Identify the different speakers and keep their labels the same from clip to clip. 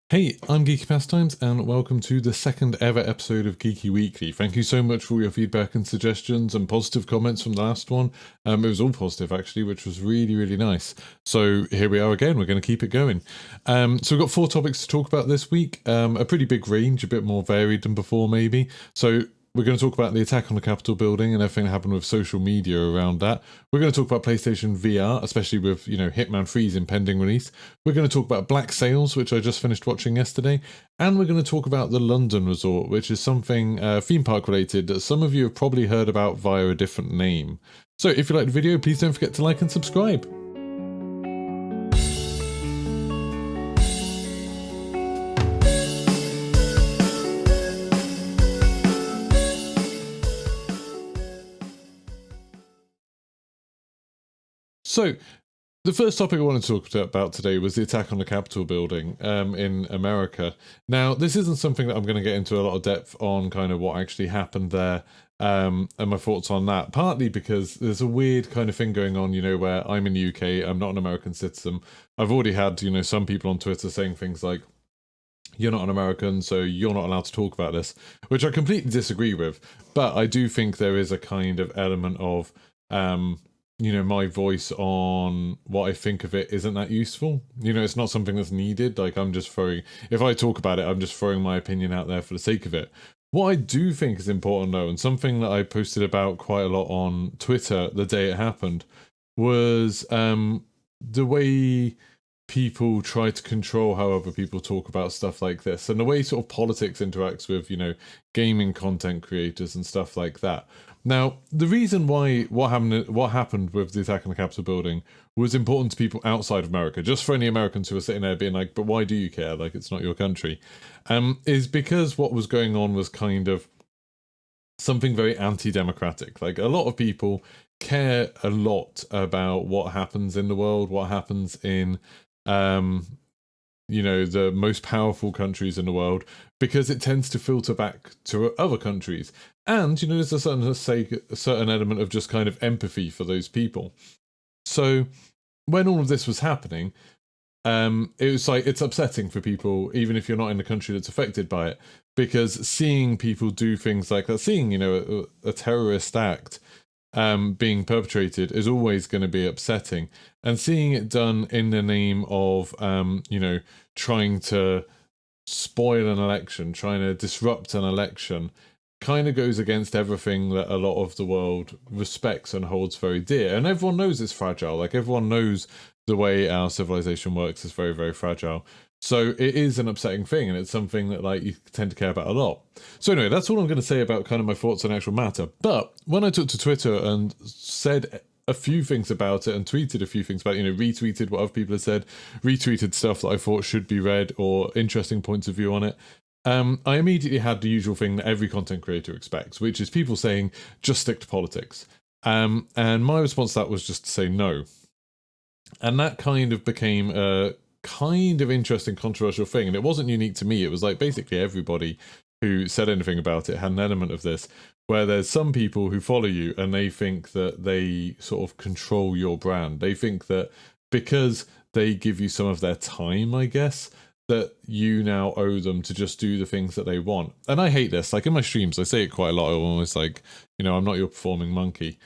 Speaker 1: Hey, I'm Geeky Pastimes, and welcome to the second ever episode of Geeky Weekly. Thank you so much for all your feedback and suggestions and positive comments from the last one. It was all positive, actually, which was really, really nice. So here we are again. We're going to keep it going. So we've got 4 topics to talk about this week. A pretty big range, a bit more varied than before, maybe. So we're going to talk about the attack on the Capitol building and everything that happened with social media around that. We're going to talk about PlayStation VR, especially with, Hitman 3's impending release. We're going to talk about Black Sails, which I just finished watching yesterday. And we're going to talk about the London Resort, which is something theme park related that some of you have probably heard about via a different name. So if you like the video, please don't forget to like and subscribe. So, the first topic I want to talk about today was the attack on the Capitol building in America. Now, this isn't something that I'm going to get into a lot of depth on, kind of what actually happened there and my thoughts on that, partly because there's a weird kind of thing going on, where I'm in the UK, I'm not an American citizen. I've already had, some people on Twitter saying things like, you're not an American, so you're not allowed to talk about this, which I completely disagree with. But I do think there is a kind of element of my voice on what I think of it isn't that useful. It's not something that's needed. Like, if I talk about it, I'm just throwing my opinion out there for the sake of it. What I do think is important, though, and something that I posted about quite a lot on Twitter the day it happened, was the way people try to control how other people talk about stuff like this, and the way sort of politics interacts with, gaming content creators and stuff like that. Now, the reason why what happened with the attack on the Capitol building was important to people outside of America, just for any Americans who are sitting there being like, but why do you care? Like, it's not your country. Is because what was going on was kind of something very anti-democratic. Like, a lot of people care a lot about what happens in the world, what happens in the most powerful countries in the world, because it tends to filter back to other countries. And, there's a certain element of just kind of empathy for those people. So when all of this was happening, it was like, it's upsetting for people, even if you're not in the country that's affected by it, because seeing people do things like that, seeing, a terrorist act being perpetrated is always going to be upsetting. And seeing it done in the name of, trying to spoil an election, trying to disrupt an election, kind of goes against everything that a lot of the world respects and holds very dear. And everyone knows it's fragile. Like, everyone knows the way our civilization works is very, very fragile. So it is an upsetting thing, and it's something that, like, you tend to care about a lot. So anyway, that's all I'm going to say about kind of my thoughts on actual matter. But when I took to Twitter and said a few things about it and tweeted a few things about it, retweeted what other people had said, retweeted stuff that I thought should be read or interesting points of view on it, I immediately had the usual thing that every content creator expects, which is people saying, just stick to politics. And my response to that was just to say no. And that kind of became a kind of interesting, controversial thing. And it wasn't unique to me. It was like basically everybody who said anything about it had an element of this, where there's some people who follow you and they think that they sort of control your brand. They think that because they give you some of their time, I guess, that you now owe them to just do the things that they want. And I hate this. Like, in my streams, I say it quite a lot. I'm almost like, I'm not your performing monkey.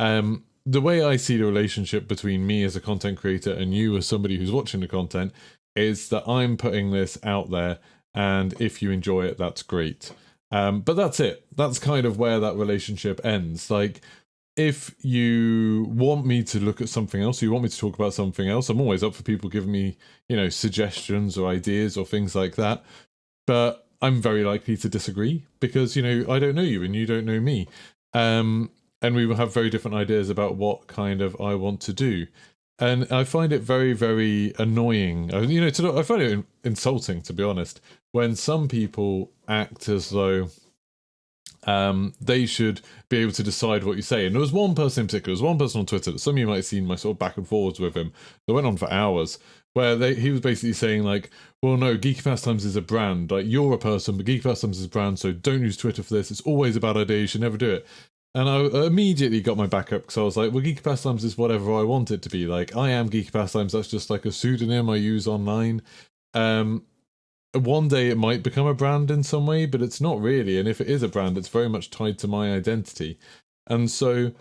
Speaker 1: The way I see the relationship between me as a content creator and you as somebody who's watching the content is that I'm putting this out there, and if you enjoy it, that's great. But that's it. That's kind of where that relationship ends. Like, if you want me to look at something else, or you want me to talk about something else, I'm always up for people giving me, suggestions or ideas or things like that. But I'm very likely to disagree because, I don't know you and you don't know me. And we will have very different ideas about what kind of I want to do. And I find it very, very annoying. I find it insulting, to be honest, when some people act as though they should be able to decide what you say. And there was one person in particular, there was one person on Twitter that some of you might have seen my sort of back and forwards with him that went on for hours, where he was basically saying like, well, no, Geeky Pastimes is a brand. Like, you're a person, but Geeky Pastimes is a brand, so don't use Twitter for this. It's always a bad idea. You should never do it. And I immediately got my back up because I was like, well, Geeky Pastimes is whatever I want it to be. Like, I am Geeky Pastimes. That's just like a pseudonym I use online. one day it might become a brand in some way, but it's not really. And if it is a brand, it's very much tied to my identity. And so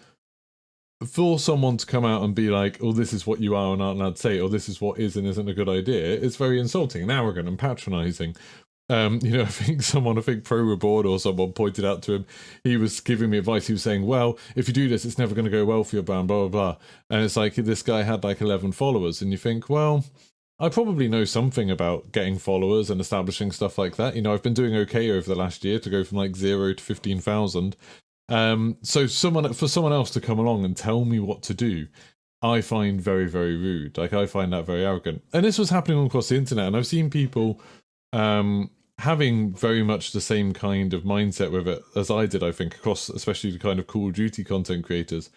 Speaker 1: for someone to come out and be like, oh, this is what you are and aren't allowed to say, or this is what is and isn't a good idea, it's very insulting and arrogant and patronizing. I think Pro Reward or someone pointed out to him, he was giving me advice. He was saying, well, if you do this, it's never going to go well for your brand, blah, blah, blah. And it's like, this guy had like 11 followers. And you think, well, I probably know something about getting followers and establishing stuff like that. I've been doing okay over the last year to go from like 0 to 15,000. So for someone else to come along and tell me what to do, I find very, very rude. Like, I find that very arrogant. And this was happening all across the internet, and I've seen people having very much the same kind of mindset with it as I did, I think, across especially the kind of Call of Duty content creators,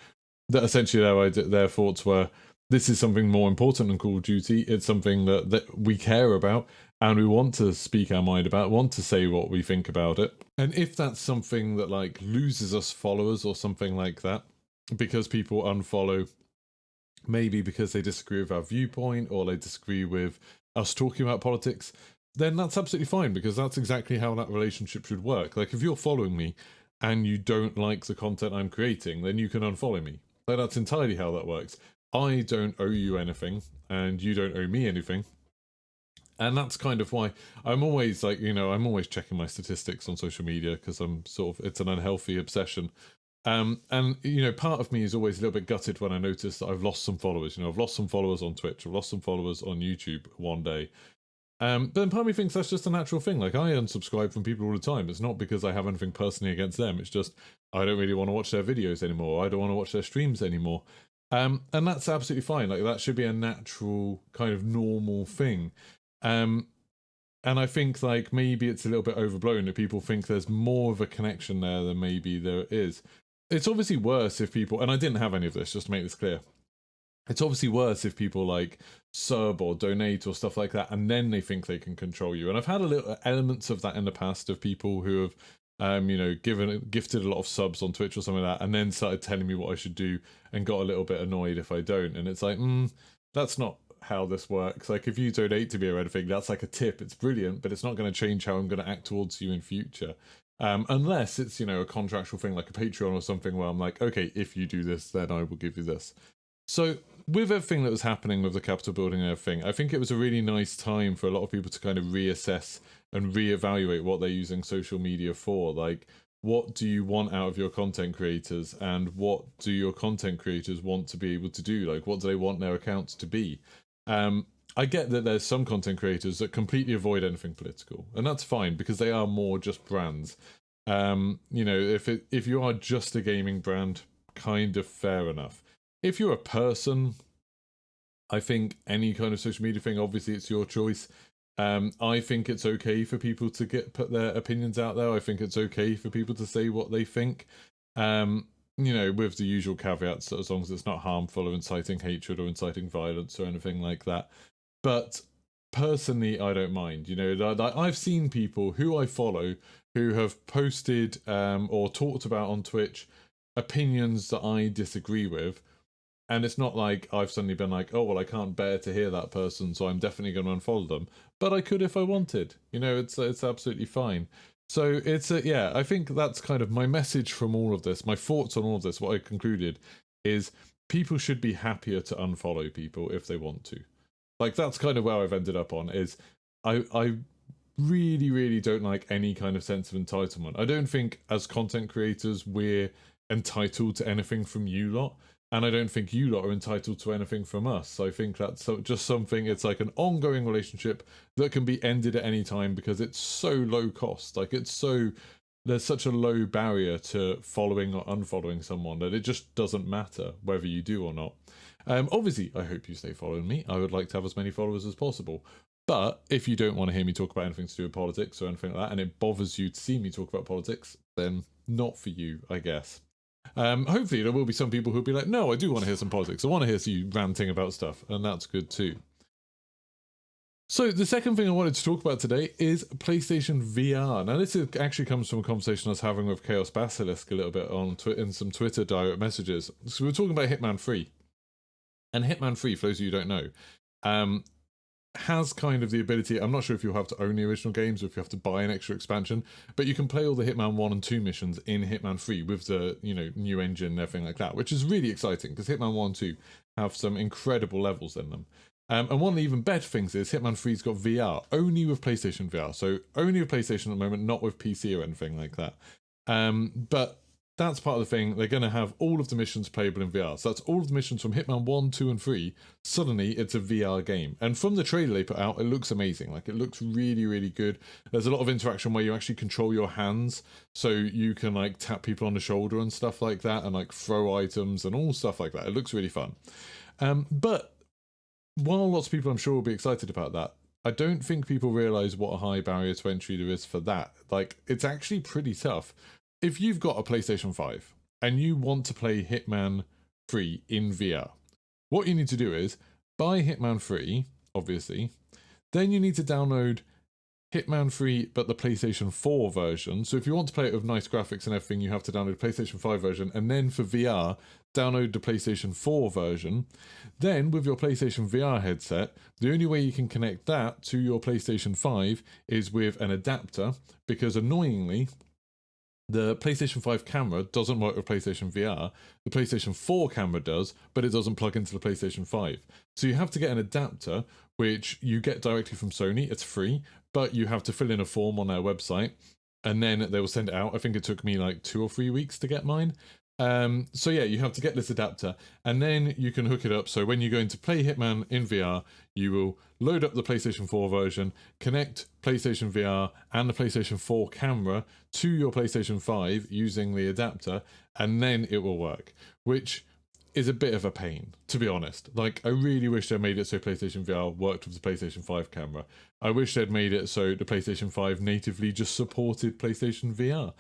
Speaker 1: that essentially their thoughts were, this is something more important than Call of Duty. It's something that we care about, and we want to speak our mind about, want to say what we think about it. And if that's something that like loses us followers or something like that, because people unfollow, maybe because they disagree with our viewpoint or they disagree with us talking about politics, then that's absolutely fine, because that's exactly how that relationship should work. Like, if you're following me and you don't like the content I'm creating, then you can unfollow me. Like, that's entirely how that works. I don't owe you anything, and you don't owe me anything. And that's kind of why I'm always like, I'm always checking my statistics on social media, because I'm it's an unhealthy obsession. And part of me is always a little bit gutted when I notice that I've lost some followers. I've lost some followers on Twitch, I've lost some followers on YouTube one day. But then part of me thinks that's just a natural thing. Like, I unsubscribe from people all the time. It's not because I have anything personally against them. It's just I don't really want to watch their videos anymore. I don't want to watch their streams anymore. And that's absolutely fine. Like, that should be a natural kind of normal thing. And I think like maybe it's a little bit overblown that people think there's more of a connection there than maybe there is. It's obviously worse if people, and I didn't have any of this, just to make this clear. It's obviously worse if people like sub or donate or stuff like that, and then they think they can control you. And I've had a little elements of that in the past, of people who have gifted a lot of subs on Twitch or something like that, and then started telling me what I should do, and got a little bit annoyed if I don't. And it's like, that's not how this works. Like, if you donate to me or anything, that's like a tip. It's brilliant, but it's not going to change how I'm going to act towards you in future. Unless it's, a contractual thing like a Patreon or something, where I'm like, okay, if you do this, then I will give you this. So with everything that was happening with the Capitol building and everything, I think it was a really nice time for a lot of people to kind of reassess and reevaluate what they're using social media for. Like, what do you want out of your content creators, and what do your content creators want to be able to do? Like, what do they want their accounts to be? I get that there's some content creators that completely avoid anything political, and that's fine, because they are more just brands. If you are just a gaming brand, kind of fair enough. If you're a person, I think any kind of social media thing, obviously it's your choice. I think it's okay for people to put their opinions out there. I think it's okay for people to say what they think. With the usual caveats, as long as it's not harmful or inciting hatred or inciting violence or anything like that. But personally, I don't mind. I've seen people who I follow who have posted or talked about on Twitch opinions that I disagree with. And it's not like I've suddenly been like, oh, well, I can't bear to hear that person, so I'm definitely going to unfollow them. But I could if I wanted. It's absolutely fine. So I think that's kind of my message from all of this. My thoughts on all of this, what I concluded, is people should be happier to unfollow people if they want to. Like, that's kind of where I've ended up on, is I really, really don't like any kind of sense of entitlement. I don't think as content creators we're entitled to anything from you lot. And I don't think you lot are entitled to anything from us. I think that's just something, it's like an ongoing relationship that can be ended at any time, because it's so low cost. Like, there's such a low barrier to following or unfollowing someone that it just doesn't matter whether you do or not. Obviously, I hope you stay following me. I would like to have as many followers as possible. But if you don't want to hear me talk about anything to do with politics or anything like that, and it bothers you to see me talk about politics, then not for you, I guess. Hopefully there will be some people who'll be like, no, I do want to hear some politics. I want to hear you ranting about stuff, and that's good too. So the second thing I wanted to talk about today is PlayStation VR. Now, this actually comes from a conversation I was having with Chaos Basilisk a little bit on in some Twitter direct messages. So we were talking about Hitman 3. And Hitman 3, for those of you who don't know, has kind of the ability, I'm not sure if you'll have to own the original games or if you have to buy an extra expansion, but you can play all the Hitman 1 and 2 missions in Hitman 3 with the, new engine and everything like that, which is really exciting because Hitman 1 and 2 have some incredible levels in them. And one of the even better things is Hitman 3's got VR, only with PlayStation VR. So only with PlayStation at the moment, not with PC or anything like that. But that's part of the thing. They're going to have all of the missions playable in VR. So that's all of the missions from Hitman 1, 2, and 3. Suddenly, it's a VR game. And from the trailer they put out, it looks amazing. Like, it looks really, really good. There's a lot of interaction where you actually control your hands. So you can, like, tap people on the shoulder and stuff like that, and, like, throw items and all stuff like that. It looks really fun. But while lots of people, I'm sure, will be excited about that, I don't think people realise what a high barrier to entry there is for that. Like, it's actually pretty tough. If you've got a PlayStation 5 and you want to play Hitman 3 in VR, what you need to do is buy Hitman 3, obviously. Then you need to download Hitman 3, but the PlayStation 4 version. So if you want to play it with nice graphics and everything, you have to download the PlayStation 5 version. And then for VR, download the PlayStation 4 version. Then with your PlayStation VR headset, the only way you can connect that to your PlayStation 5 is with an adapter, because annoyingly, the PlayStation 5 camera doesn't work with PlayStation VR. The PlayStation 4 camera does, but it doesn't plug into the PlayStation 5. So you have to get an adapter, which you get directly from Sony. It's free, but you have to fill in a form on their website, and then they will send it out. I think it took me like 2 or 3 weeks to get mine. So yeah, you have to get this adapter, and then you can hook it up. So when you're going to play Hitman in VR, you will load up the PlayStation 4 version, connect PlayStation VR and the PlayStation 4 camera to your PlayStation 5 using the adapter, and then it will work, which is a bit of a pain, to be honest. Like, I really wish they made it so PlayStation VR worked with the PlayStation 5 camera. I wish they'd made it so the PlayStation 5 natively just supported PlayStation VR.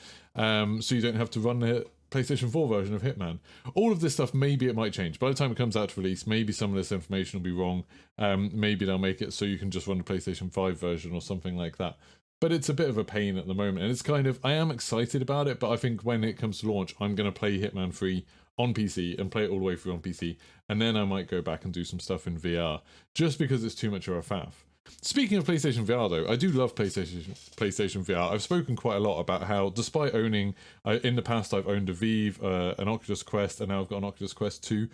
Speaker 1: So you don't have to run the PlayStation 4 version of Hitman. All of this stuff, maybe it might change. By the time it comes out to release, maybe some of this information will be wrong. Maybe they'll make it so you can just run the PlayStation 5 version or something like that. But it's a bit of a pain at the moment. And it's kind of, I am excited about it, but I think when it comes to launch, I'm going to play Hitman 3 on PC and play it all the way through on PC. And then I might go back and do some stuff in VR, just because it's too much of a faff. Speaking of PlayStation VR, though, I do love PlayStation VR. I've spoken quite a lot about how, despite owning, in the past I've owned a Vive, an Oculus Quest, and now I've got an Oculus Quest 2,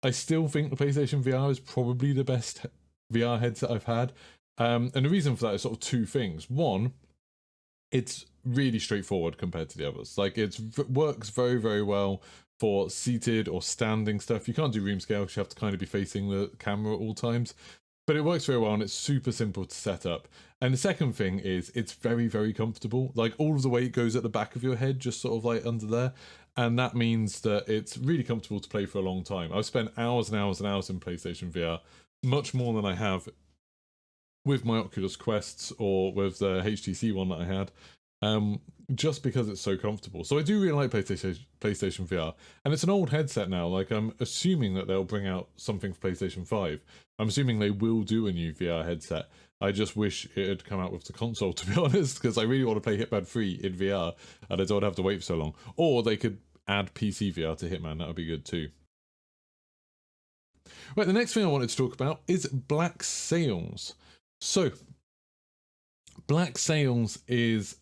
Speaker 1: I still think the PlayStation VR is probably the best VR headset I've had. And the reason for that is sort of two things. One, it's really straightforward compared to the others. Like, it works very, very well for seated or standing stuff. You can't do room scale because you have to kind of be facing the camera at all times. But it works very well, and it's super simple to set up. And the second thing is it's very, very comfortable. Like, all of the weight goes at the back of your head, just sort of like under there. And that means that it's really comfortable to play for a long time. I've spent hours and hours and hours in PlayStation VR, much more than I have with my Oculus Quests or with the HTC one that I had. Just because it's so comfortable. So I do really like PlayStation VR, and it's an old headset now. Like, I'm assuming that they'll bring out something for PlayStation 5. I'm assuming they will do a new VR headset. I just wish it had come out with the console, to be honest, because I really want to play Hitman 3 in VR, and I don't have to wait for so long. Or they could add PC VR to Hitman, that would be good too. Right, the next thing I wanted to talk about is Black Sails. So, Black Sails is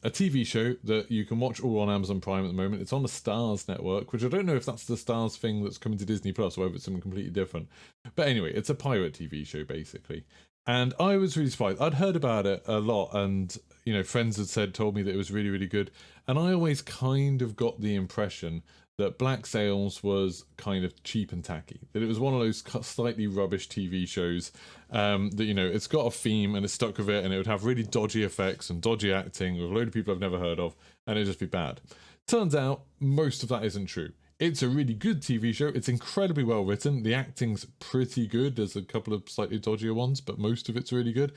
Speaker 1: a TV show that you can watch all on Amazon Prime at the moment. It's on the Stars network, which I don't know if that's the Stars thing that's coming to Disney Plus or whether it's something completely different. But anyway, it's a pirate TV show, basically. And I was really surprised. I'd heard about it a lot, and friends had told me that it was really, really good. And I always kind of got the impression that Black Sails was kind of cheap and tacky. That it was one of those slightly rubbish TV shows that, it's got a theme and it's stuck with it, and it would have really dodgy effects and dodgy acting with a load of people I've never heard of, and it'd just be bad. Turns out most of that isn't true. It's a really good TV show. It's incredibly well written. The acting's pretty good. There's a couple of slightly dodgier ones, but most of it's really good.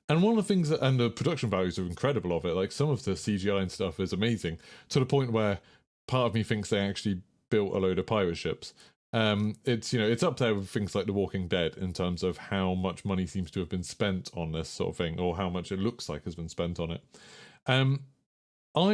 Speaker 1: And one of the things and the production values are incredible of it. Like, some of the CGI and stuff is amazing, to the point where part of me thinks they actually built a load of pirate ships. It's up there with things like The Walking Dead in terms of how much money seems to have been spent on this sort of thing, or how much it looks like has been spent on it. One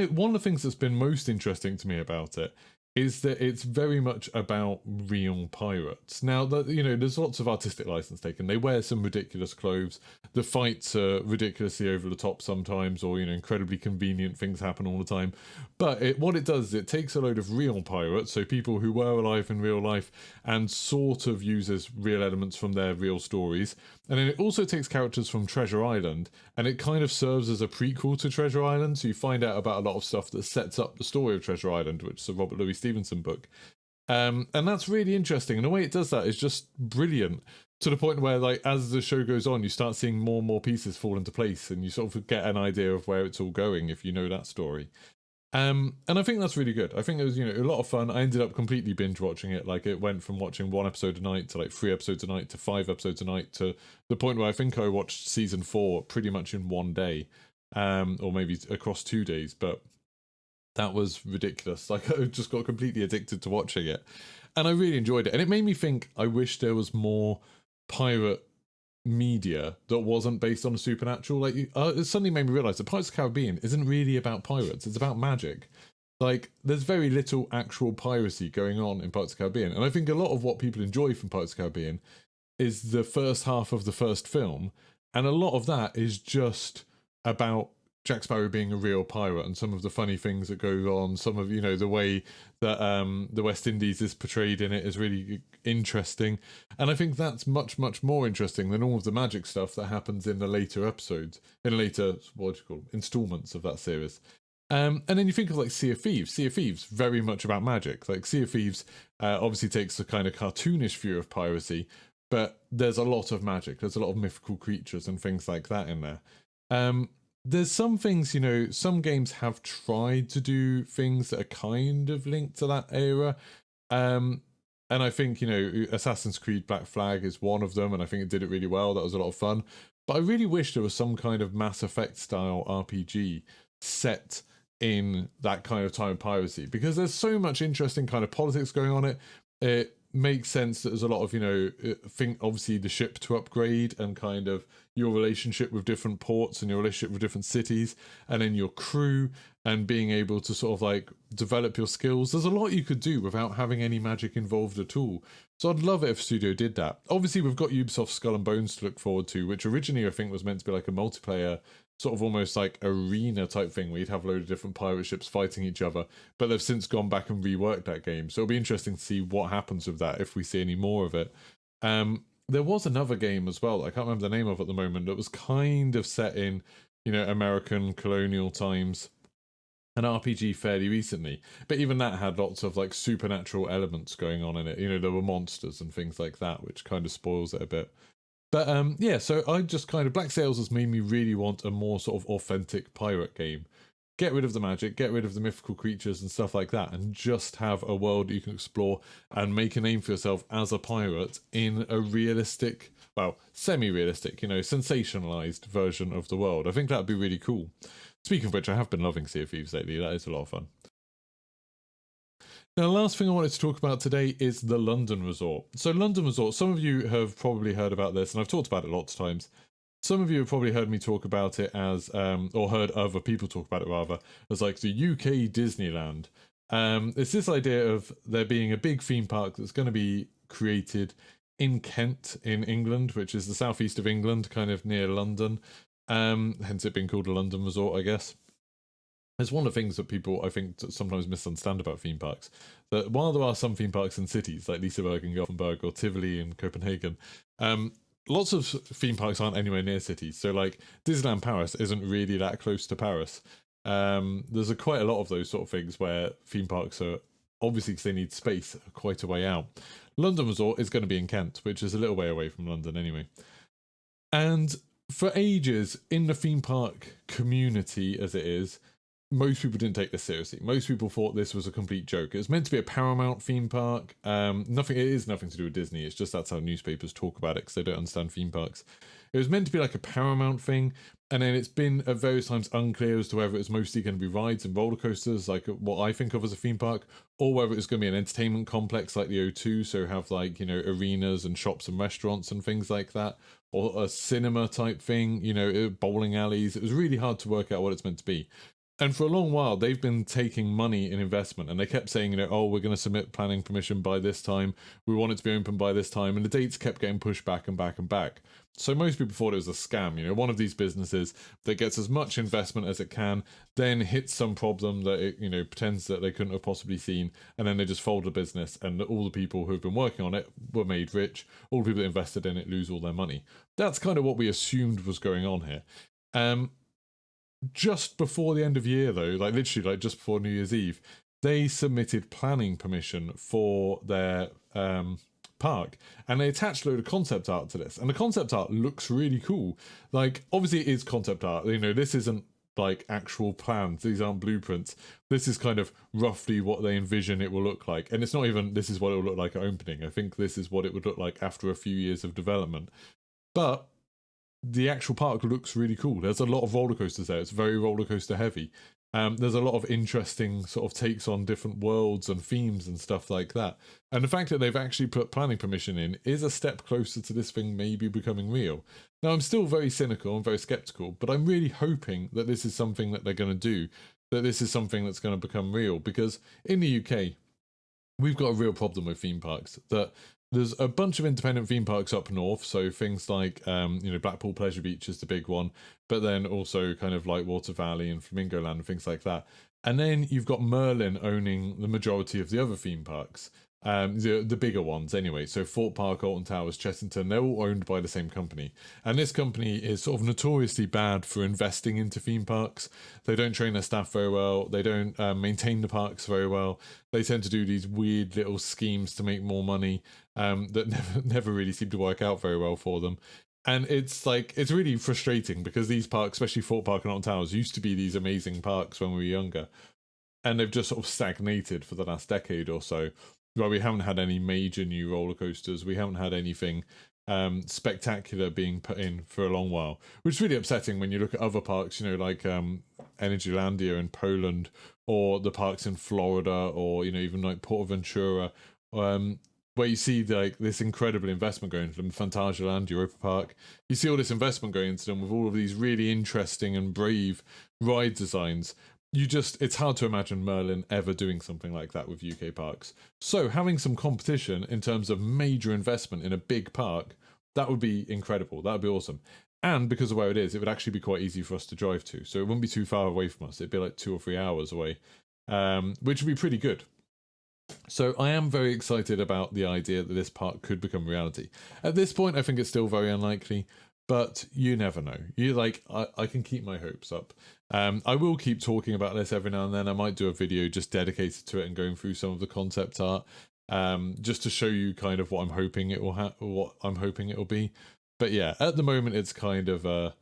Speaker 1: of the things that's been most interesting to me about it is that it's very much about real pirates. Now, there's lots of artistic license taken. They wear some ridiculous clothes. The fights are ridiculously over the top sometimes, or, incredibly convenient things happen all the time. But what it does is it takes a load of real pirates, so people who were alive in real life, and sort of uses real elements from their real stories. And then it also takes characters from Treasure Island, and it kind of serves as a prequel to Treasure Island, so you find out about a lot of stuff that sets up the story of Treasure Island, which is a Robert Louis Stevenson book. And that's really interesting, and the way it does that is just brilliant, to the point where, like, as the show goes on, you start seeing more and more pieces fall into place, and you sort of get an idea of where it's all going if you know that story. And I think that's really good. I think it was, a lot of fun. I ended up completely binge watching it. Like, it went from watching 1 episode a night to like 3 episodes a night to 5 episodes a night, to the point where I think I watched season 4 pretty much in 1 day, or maybe across 2 days. But that was ridiculous. Like, I just got completely addicted to watching it, and I really enjoyed it. And it made me think, I wish there was more pirate media that wasn't based on a supernatural. Like, it suddenly made me realize that Pirates of the Caribbean isn't really about pirates, it's about magic. Like, there's very little actual piracy going on in Pirates of the Caribbean, and I think a lot of what people enjoy from Pirates of the Caribbean is the first half of the first film, and a lot of that is just about Jack Sparrow being a real pirate and some of the funny things that go on, some of, the way that the West Indies is portrayed in it is really interesting. And I think that's much, much more interesting than all of the magic stuff that happens in the later episodes, in later, installments of that series. And then you think of like Sea of Thieves. Sea of Thieves, very much about magic. Like, Sea of Thieves obviously takes a kind of cartoonish view of piracy, but there's a lot of magic. There's a lot of mythical creatures and things like that in there. There's some things, some games have tried to do things that are kind of linked to that era. And I think, Assassin's Creed Black Flag is one of them, and I think it did it really well. That was a lot of fun. But I really wish there was some kind of Mass Effect style RPG set in that kind of time of piracy, because there's so much interesting kind of politics going on. It makes sense that there's a lot of, obviously the ship to upgrade, and kind of your relationship with different ports and your relationship with different cities, and then your crew, and being able to sort of like develop your skills. There's a lot you could do without having any magic involved at all. So I'd love it if Studio did that. Obviously, we've got Ubisoft's Skull and Bones to look forward to, which originally I think was meant to be like a multiplayer, sort of almost like arena type thing, where you'd have a load of different pirate ships fighting each other, but they've since gone back and reworked that game. So it'll be interesting to see what happens with that, if we see any more of it. There was another game as well, I can't remember the name of at the moment, that was kind of set in, American colonial times, an RPG fairly recently, but even that had lots of like supernatural elements going on in it. There were monsters and things like that, which kind of spoils it a bit. But yeah, so I just kind of, Black Sails has made me really want a more sort of authentic pirate game. Get rid of the magic, get rid of the mythical creatures and stuff like that, and just have a world you can explore and make a name for yourself as a pirate in a realistic, well, semi-realistic, sensationalized version of the world. I think that'd be really cool. Speaking of which, I have been loving Sea of Thieves lately. That is a lot of fun. Now, the last thing I wanted to talk about today is the London Resort. So London Resort, some of you have probably heard about this, and I've talked about it lots of times. Some of you have probably heard me talk about it as, or heard other people talk about it rather, as like the UK Disneyland. It's this idea of there being a big theme park that's going to be created in Kent, in England, which is the southeast of England, kind of near London. Hence it being called a London Resort, I guess. It's one of the things that people, I think, sometimes misunderstand about theme parks. That while there are some theme parks in cities, like Liseberg and Gothenburg, or Tivoli in Copenhagen, lots of theme parks aren't anywhere near cities. So, like, Disneyland Paris isn't really that close to Paris. There's quite a lot of those sort of things where theme parks are, obviously because they need space, quite a way out. London Resort is going to be in Kent, which is a little way away from London anyway. And for ages, in the theme park community as it is, most people didn't take this seriously. Most people thought this was a complete joke. It was meant to be a Paramount theme park. It is nothing to do with Disney. It's just that's how newspapers talk about it, because they don't understand theme parks. It was meant to be like a Paramount thing, and then it's been at various times unclear as to whether it's mostly going to be rides and roller coasters, like what I think of as a theme park, or whether it's going to be an entertainment complex like the O2, so have like, arenas and shops and restaurants and things like that, or a cinema type thing, bowling alleys. It was really hard to work out what it's meant to be. And for a long while, they've been taking money in investment, and they kept saying, oh, we're going to submit planning permission by this time. We want it to be open by this time. And the dates kept getting pushed back and back and back. So most people thought it was a scam. One of these businesses that gets as much investment as it can, then hits some problem that it, pretends that they couldn't have possibly seen, and then they just fold the business, and all the people who have been working on it were made rich. All the people that invested in it lose all their money. That's kind of what we assumed was going on here. Just before the end of year, though, literally just before New Year's Eve, they submitted planning permission for their park, and they attached a load of concept art to this, and the concept art looks really cool. Obviously it is concept art, this isn't actual plans, these aren't blueprints, this is kind of roughly what they envision it will look like, and it's not even this is what it will look like at opening. I think this is what it would look like after a few years of development. But the actual park looks really cool. There's a lot of roller coasters there. It's very roller coaster heavy. There's a lot of interesting sort of takes on different worlds and themes and stuff like that. And the fact that they've actually put planning permission in is a step closer to this thing maybe becoming real. Now, I'm still very cynical and very skeptical, but I'm really hoping that this is something that they're going to do, that this is something that's going to become real, because in the UK, we've got a real problem with theme parks, that there's a bunch of independent theme parks up north, so things like, Blackpool Pleasure Beach is the big one, but then also kind of like Water Valley and Flamingo Land and things like that. And then you've got Merlin owning the majority of the other theme parks, the bigger ones anyway. So Fort Park, Alton Towers, Chessington, they're all owned by the same company. And this company is sort of notoriously bad for investing into theme parks. They don't train their staff very well. They don't maintain the parks very well. They tend to do these weird little schemes to make more money that never really seem to work out very well for them. And it's really frustrating, because these parks, especially Fort Park and Alton Towers, used to be these amazing parks when we were younger. And they've just sort of stagnated for the last decade or so. Well, we haven't had any major new roller coasters. We haven't had anything spectacular being put in for a long while, which is really upsetting when you look at other parks, like Energylandia in Poland, or the parks in Florida, or even like Portaventura, where you see this incredible investment going into them. Phantasialand, Europa Park, you see all this investment going into them with all of these really interesting and brave ride designs. It's hard to imagine Merlin ever doing something like that with UK parks. So having some competition in terms of major investment in a big park, that would be incredible. That would be awesome. And because of where it is, it would actually be quite easy for us to drive to. So it wouldn't be too far away from us. It'd be like 2 or 3 hours away, which would be pretty good. So I am very excited about the idea that this park could become reality. At this point, I think it's still very unlikely, but you never know. I can keep my hopes up. I will keep talking about this every now and then. I might do a video just dedicated to it and going through some of the concept art, just to show you kind of what I'm hoping it will be. But yeah, at the moment it's kind of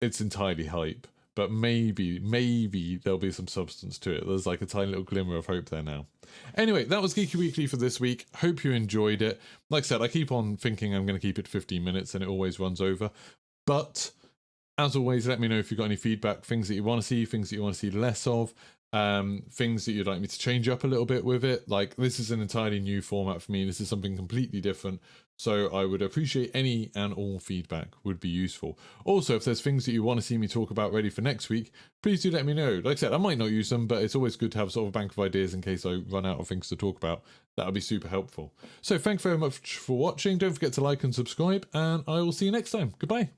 Speaker 1: it's entirely hype. But maybe there'll be some substance to it. There's like a tiny little glimmer of hope there now. Anyway, that was Geeky Weekly for this week. Hope you enjoyed it. Like I said, I keep on thinking I'm going to keep it 15 minutes and it always runs over. But as always, let me know if you've got any feedback, things that you want to see, things that you want to see less of, things that you'd like me to change up a little bit with it. This is an entirely new format for me. This is something completely different. So I would appreciate any and all feedback, would be useful. Also, if there's things that you want to see me talk about ready for next week, please do let me know. Like I said, I might not use them, but it's always good to have sort of a bank of ideas in case I run out of things to talk about. That would be super helpful. So thanks very much for watching. Don't forget to like and subscribe, and I will see you next time. Goodbye.